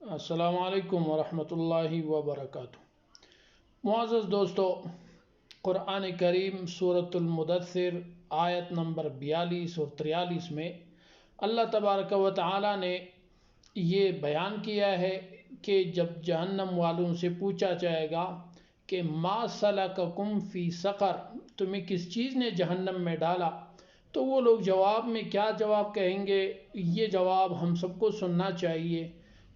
السلام علیکم ورحمۃ اللہ وبرکاتہ۔ معزز دوستو، قرآن کریم سورۃ المدثر آیت نمبر 42 اور 43 میں اللہ تبارک و تعالی نے یہ بیان کیا ہے کہ جب جہنم والوں سے پوچھا جائے گا کہ ما سلککم فی سقر، تمہیں کس چیز نے جہنم میں ڈالا، تو وہ لوگ جواب میں کیا جواب کہیں گے؟ یہ جواب ہم سب کو سننا چاہیے۔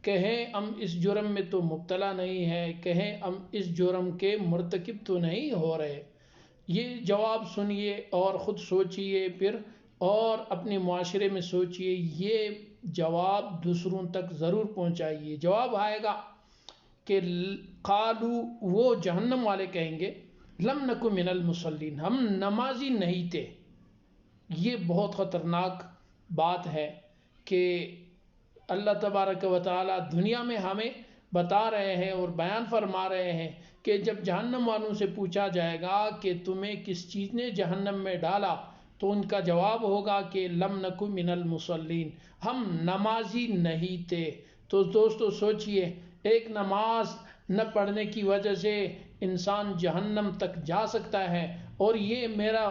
کہیں ہم اس جرم میں تو مبتلا نہیں ہے، کہیں ہم اس جرم کے مرتکب تو نہیں ہو رہے۔ یہ جواب سنیے اور خود سوچئے پھر، اور اپنے معاشرے میں سوچئے، یہ جواب دوسروں تک ضرور پہنچائیے۔ جواب آئے گا کہ قالو، وہ جہنم والے کہیں گے، لم نک من المصلین، ہم نمازی نہیں تھے۔ یہ بہت خطرناک بات ہے کہ اللہ تبارک و تعالی دنیا میں ہمیں بتا رہے ہیں اور بیان فرما رہے ہیں کہ جب جہنم والوں سے پوچھا جائے گا کہ تمہیں کس چیز نے جہنم میں ڈالا، تو ان کا جواب ہوگا کہ لم نک من المصلین، ہم نمازی نہیں تھے۔ تو دوستو سوچئے، ایک نماز نہ پڑھنے کی وجہ سے انسان جہنم تک جا سکتا ہے، اور یہ میرا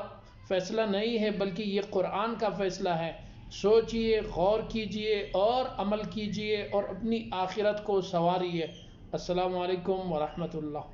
فیصلہ نہیں ہے بلکہ یہ قرآن کا فیصلہ ہے۔ سوچئے، غور کیجئے اور عمل کیجئے اور اپنی آخرت کو سنواریے۔ السلام علیکم ورحمۃ اللہ۔